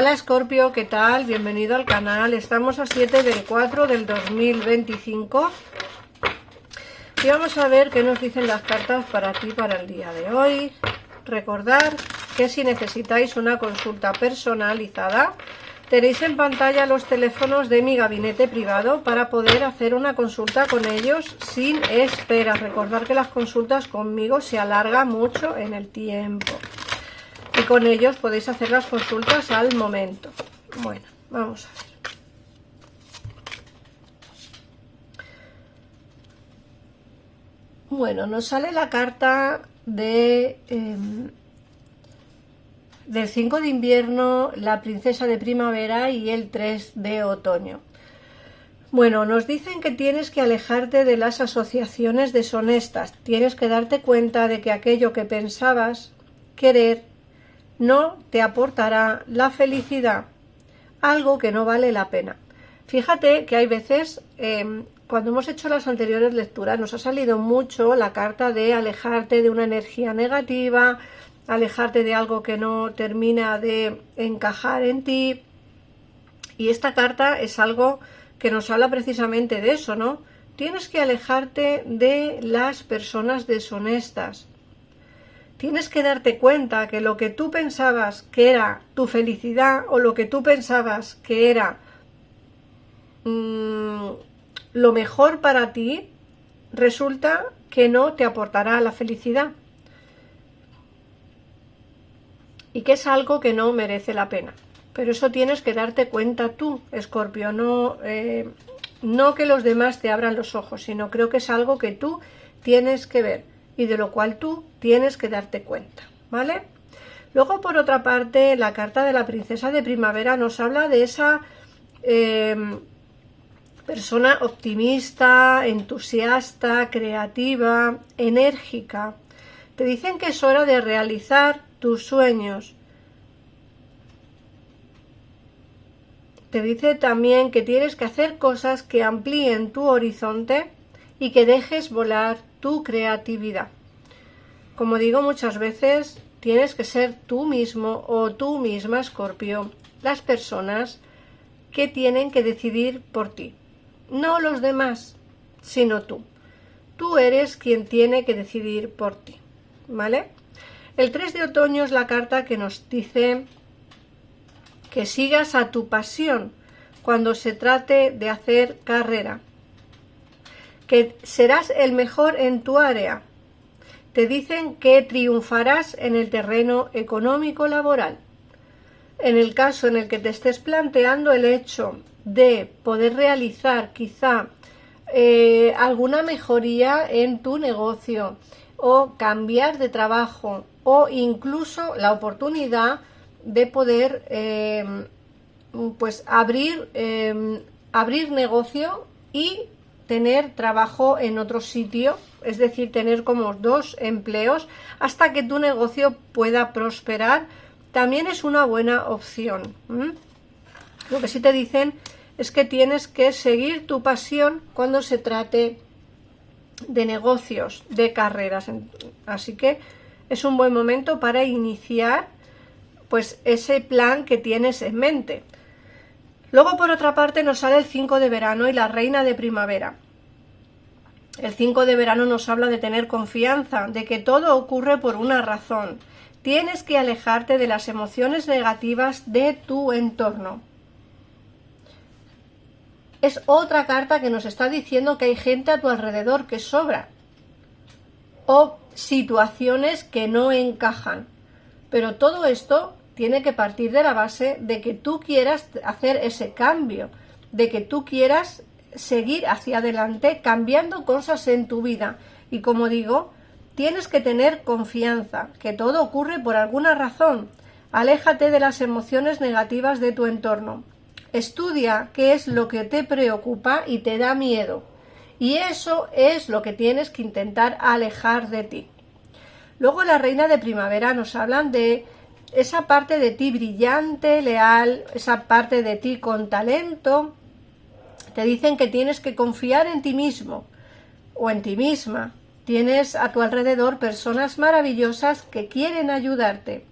Hola Escorpio, ¿qué tal? Bienvenido al canal. Estamos a 7 del 4 del 2025 y vamos a ver qué nos dicen las cartas para ti para el día de hoy. Recordad que si necesitáis una consulta personalizada, tenéis en pantalla los teléfonos de mi gabinete privado para poder hacer una consulta con ellos sin espera. Recordad que las consultas conmigo se alargan mucho en el tiempo. Y con ellos podéis hacer las consultas al momento. Bueno, vamos a ver. Bueno, nos sale la carta de del 5 de invierno, la princesa de primavera y el 3 de otoño. Bueno, nos dicen que tienes que alejarte de las asociaciones deshonestas. Tienes que darte cuenta de que aquello que pensabas querer no te aportará la felicidad, algo que no vale la pena. Fíjate que hay veces, cuando hemos hecho las anteriores lecturas, nos ha salido mucho la carta de alejarte de una energía negativa, alejarte de algo que no termina de encajar en ti. Y esta carta es algo que nos habla precisamente de eso, ¿no? Tienes que alejarte de las personas deshonestas. Tienes que darte cuenta que lo que tú pensabas que era tu felicidad o lo que tú pensabas que era lo mejor para ti, resulta que no te aportará la felicidad. Y que es algo que no merece la pena. Pero eso tienes que darte cuenta tú, Escorpio, no que los demás te abran los ojos, sino creo que es algo que tú tienes que ver y de lo cual tú tienes que darte cuenta, ¿vale? Luego, por otra parte, la carta de la princesa de primavera nos habla de esa persona optimista, entusiasta, creativa, enérgica. Te dicen que es hora de realizar tus sueños. Te dice también que tienes que hacer cosas que amplíen tu horizonte y que dejes volar tu creatividad. Como digo muchas veces, tienes que ser tú mismo o tú misma, Escorpio, las personas que tienen que decidir por ti. No los demás, sino tú. Tú eres quien tiene que decidir por ti, ¿vale? El 3 de otoño es la carta que nos dice que sigas a tu pasión cuando se trate de hacer carrera, que serás el mejor en tu área. Te dicen que triunfarás en el terreno económico laboral. En el caso en el que te estés planteando el hecho de poder realizar quizá alguna mejoría en tu negocio o cambiar de trabajo o incluso la oportunidad de poder pues abrir negocio y tener trabajo en otro sitio, es decir, tener como 2 empleos hasta que tu negocio pueda prosperar, también es una buena opción. Lo que sí te dicen es que tienes que seguir tu pasión cuando se trate de negocios, de carreras, así que es un buen momento para iniciar pues ese plan que tienes en mente. Luego, por otra parte, nos sale el 5 de verano y la reina de primavera. El 5 de verano nos habla de tener confianza, de que todo ocurre por una razón. Tienes que alejarte de las emociones negativas de tu entorno. Es otra carta que nos está diciendo que hay gente a tu alrededor que sobra o situaciones que no encajan. Pero todo esto tiene que partir de la base de que tú quieras hacer ese cambio, de que tú quieras seguir hacia adelante cambiando cosas en tu vida. Y como digo, tienes que tener confianza, que todo ocurre por alguna razón. Aléjate de las emociones negativas de tu entorno. Estudia qué es lo que te preocupa y te da miedo. Y eso es lo que tienes que intentar alejar de ti. Luego la reina de primavera nos hablan de esa parte de ti brillante, leal, esa parte de ti con talento. Te dicen que tienes que confiar en ti mismo o en ti misma. Tienes a tu alrededor personas maravillosas que quieren ayudarte.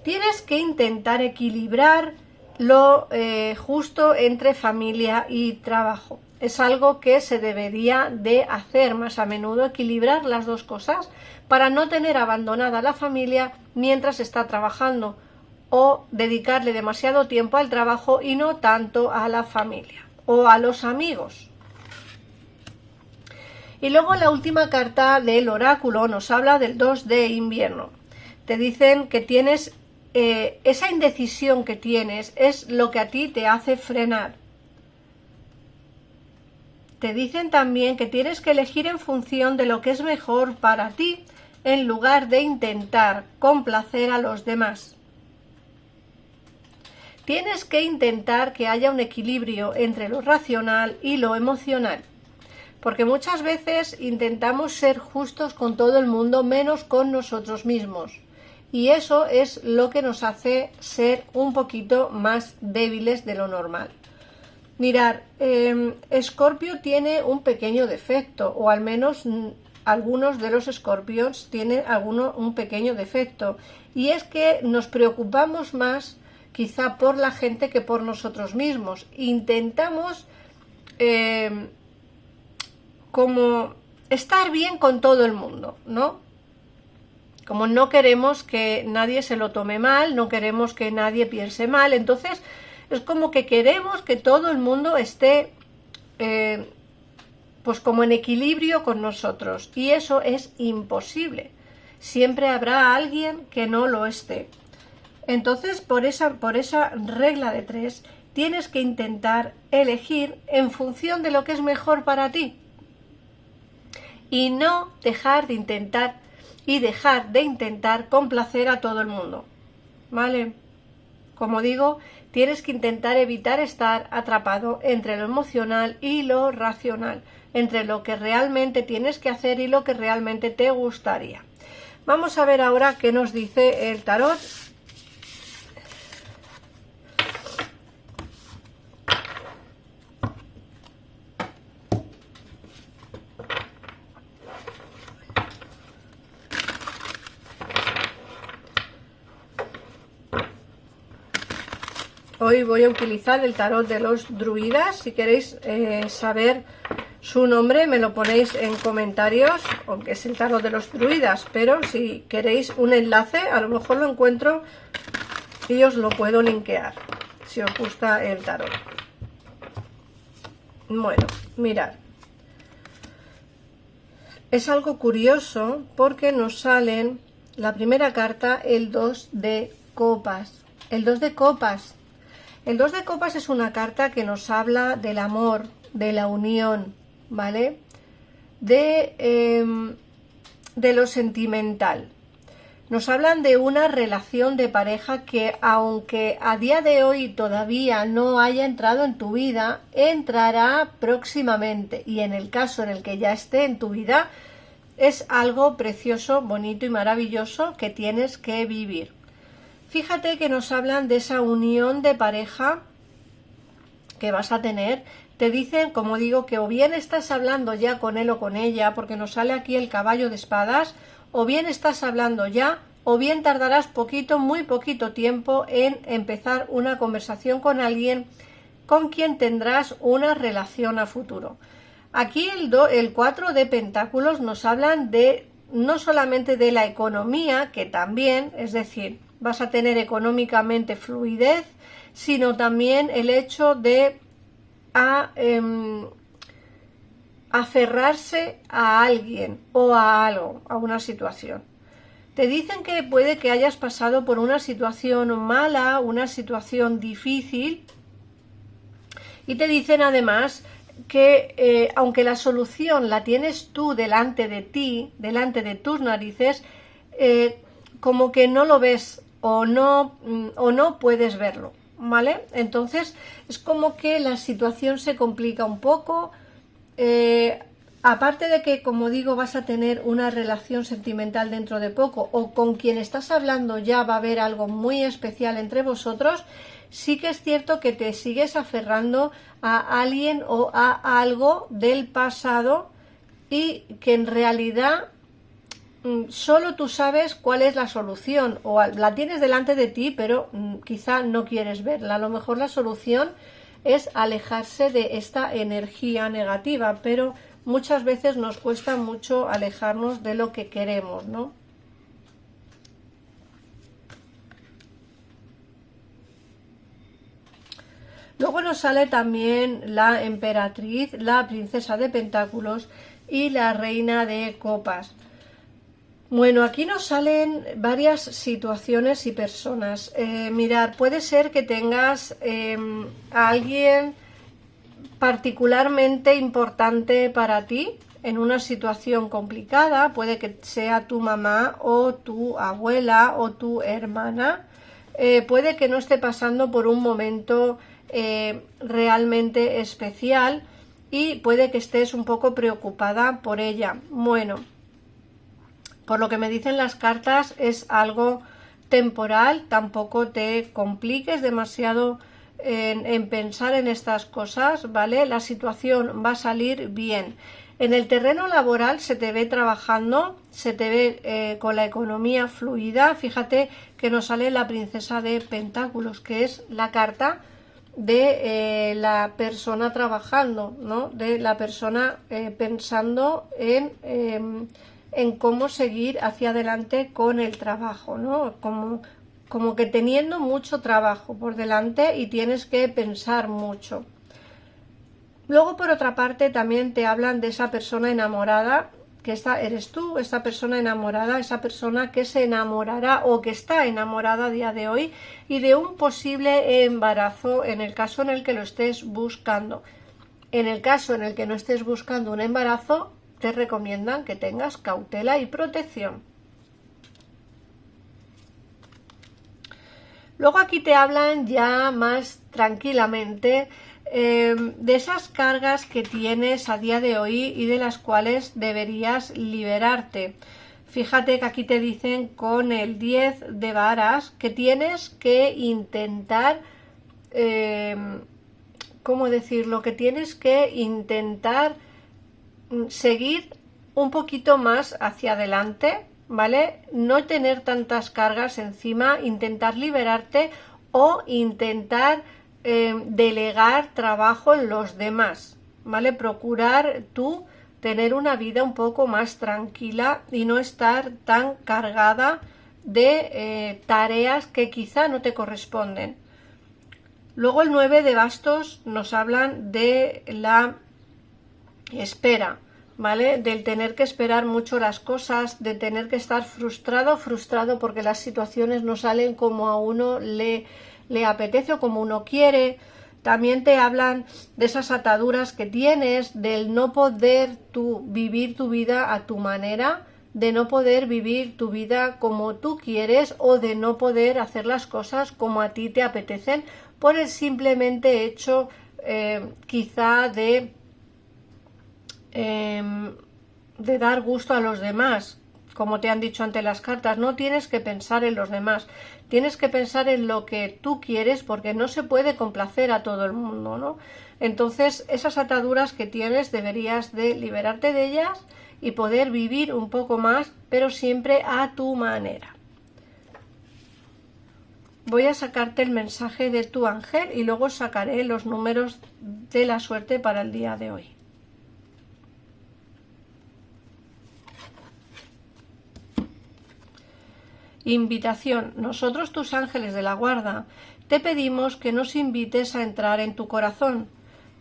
Tienes que intentar equilibrar lo justo entre familia y trabajo. Es algo que se debería de hacer más a menudo, equilibrar las dos cosas para no tener abandonada la familia mientras está trabajando o dedicarle demasiado tiempo al trabajo y no tanto a la familia o a los amigos. Y luego la última carta del oráculo nos habla del 2 de invierno. Te dicen que tienes esa indecisión que tienes es lo que a ti te hace frenar. Te dicen también que tienes que elegir en función de lo que es mejor para ti en lugar de intentar complacer a los demás. Tienes que intentar que haya un equilibrio entre lo racional y lo emocional, porque muchas veces intentamos ser justos con todo el mundo menos con nosotros mismos. Y eso es lo que nos hace ser un poquito más débiles de lo normal. Mirad, Escorpio tiene un pequeño defecto, o al menos algunos de los escorpios tienen un pequeño defecto, y es que nos preocupamos más quizá por la gente que por nosotros mismos. Intentamos como estar bien con todo el mundo, ¿no? Como no queremos que nadie se lo tome mal, no queremos que nadie piense mal, entonces es como que queremos que todo el mundo esté pues como en equilibrio con nosotros, y eso es imposible. Siempre habrá alguien que no lo esté. Entonces, por esa regla de 3, tienes que intentar elegir en función de lo que es mejor para ti y no dejar de intentar complacer a todo el mundo, ¿vale? Como digo, tienes que intentar evitar estar atrapado entre lo emocional y lo racional, entre lo que realmente tienes que hacer y lo que realmente te gustaría. Vamos a ver ahora qué nos dice el tarot. Hoy voy a utilizar el tarot de los druidas. Si queréis saber su nombre, me lo ponéis en comentarios, aunque es el tarot de los druidas, pero si queréis un enlace, a lo mejor lo encuentro y os lo puedo linkear, si os gusta el tarot. Bueno, mirad. Es algo curioso porque nos salen la primera carta, el 2 de copas. El 2 de copas. El 2 de copas es una carta que nos habla del amor, de la unión, ¿vale? De lo sentimental. Nos hablan de una relación de pareja que, aunque a día de hoy todavía no haya entrado en tu vida, entrará próximamente. Y en el caso en el que ya esté en tu vida, es algo precioso, bonito y maravilloso que tienes que vivir. Fíjate que nos hablan de esa unión de pareja que vas a tener. Te dicen, como digo, que o bien estás hablando ya con él o con ella, porque nos sale aquí el caballo de espadas, o bien estás hablando ya, o bien tardarás muy poquito tiempo en empezar una conversación con alguien con quien tendrás una relación a futuro. Aquí el 4 de pentáculos nos hablan de no solamente de la economía, que también, es decir, vas a tener económicamente fluidez, sino también el hecho de aferrarse a alguien o a algo, a una situación. Te dicen que puede que hayas pasado por una situación mala, una situación difícil, y te dicen además que aunque la solución la tienes tú delante de ti, delante de tus narices, como que no lo ves o no puedes verlo, ¿vale? Entonces es como que la situación se complica un poco. Aparte de que, como digo, vas a tener una relación sentimental dentro de poco, o con quien estás hablando ya va a haber algo muy especial entre vosotros, sí que es cierto que te sigues aferrando a alguien o a algo del pasado y que en realidad solo tú sabes cuál es la solución, o la tienes delante de ti, pero quizá no quieres verla. A lo mejor la solución es alejarse de esta energía negativa, pero muchas veces nos cuesta mucho alejarnos de lo que queremos, ¿no? Luego nos sale también la emperatriz, la princesa de pentáculos y la reina de copas. Bueno, aquí nos salen varias situaciones y personas. Mirad, puede ser que tengas a alguien particularmente importante para ti en una situación complicada. Puede que sea tu mamá o tu abuela o tu hermana. Puede que no esté pasando por un momento realmente especial y puede que estés un poco preocupada por ella. Bueno, por lo que me dicen las cartas es algo temporal, tampoco te compliques demasiado en pensar en estas cosas, ¿vale? La situación va a salir bien. En el terreno laboral se te ve trabajando, se te ve con la economía fluida. Fíjate que nos sale la princesa de pentáculos, que es la carta de la persona trabajando, ¿no? De la persona pensando en cómo seguir hacia adelante con el trabajo, ¿no? Como que teniendo mucho trabajo por delante y tienes que pensar mucho. Luego, por otra parte, también te hablan de esa persona enamorada, que esta eres tú, esa persona enamorada, esa persona que se enamorará o que está enamorada a día de hoy, y de un posible embarazo en el caso en el que lo estés buscando. En el caso en el que no estés buscando un embarazo, te recomiendan que tengas cautela y protección. Luego aquí te hablan ya más tranquilamente de esas cargas que tienes a día de hoy y de las cuales deberías liberarte. Fíjate que aquí te dicen con el 10 de varas que tienes que intentar, ¿cómo decirlo? Que tienes que intentar seguir un poquito más hacia adelante, ¿vale? No tener tantas cargas encima, intentar liberarte o intentar delegar trabajo en los demás, ¿vale? Procurar tú tener una vida un poco más tranquila y no estar tan cargada de tareas que quizá no te corresponden. Luego el 9 de bastos nos hablan de la espera, ¿vale? Del tener que esperar mucho las cosas, de tener que estar frustrado porque las situaciones no salen como a uno le apetece o como uno quiere. También te hablan de esas ataduras que tienes, del no poder tú vivir tu vida a tu manera, de no poder vivir tu vida como tú quieres o de no poder hacer las cosas como a ti te apetecen por el simplemente hecho quizá de dar gusto a los demás. Como te han dicho ante las cartas, no tienes que pensar en los demás, tienes que pensar en lo que tú quieres, porque no se puede complacer a todo el mundo, ¿no? Entonces, esas ataduras que tienes deberías de liberarte de ellas y poder vivir un poco más, pero siempre a tu manera. Voy a sacarte el mensaje de tu ángel y luego sacaré los números de la suerte para el día de hoy. Invitación. Nosotros, tus ángeles de la guarda, te pedimos que nos invites a entrar en tu corazón.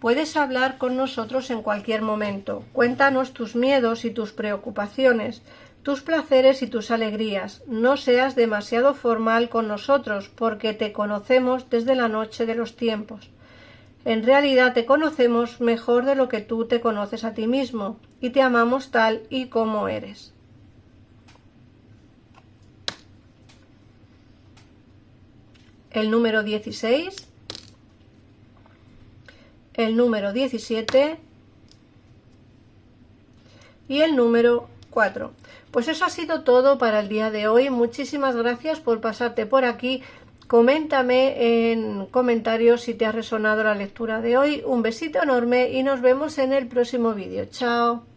Puedes hablar con nosotros en cualquier momento. Cuéntanos tus miedos y tus preocupaciones, tus placeres y tus alegrías. No seas demasiado formal con nosotros, porque te conocemos desde la noche de los tiempos. En realidad te conocemos mejor de lo que tú te conoces a ti mismo, y te amamos tal y como eres. El número 16, el número 17 y el número 4. Pues eso ha sido todo para el día de hoy. Muchísimas gracias por pasarte por aquí. Coméntame en comentarios si te ha resonado la lectura de hoy. Un besito enorme y nos vemos en el próximo vídeo. Chao.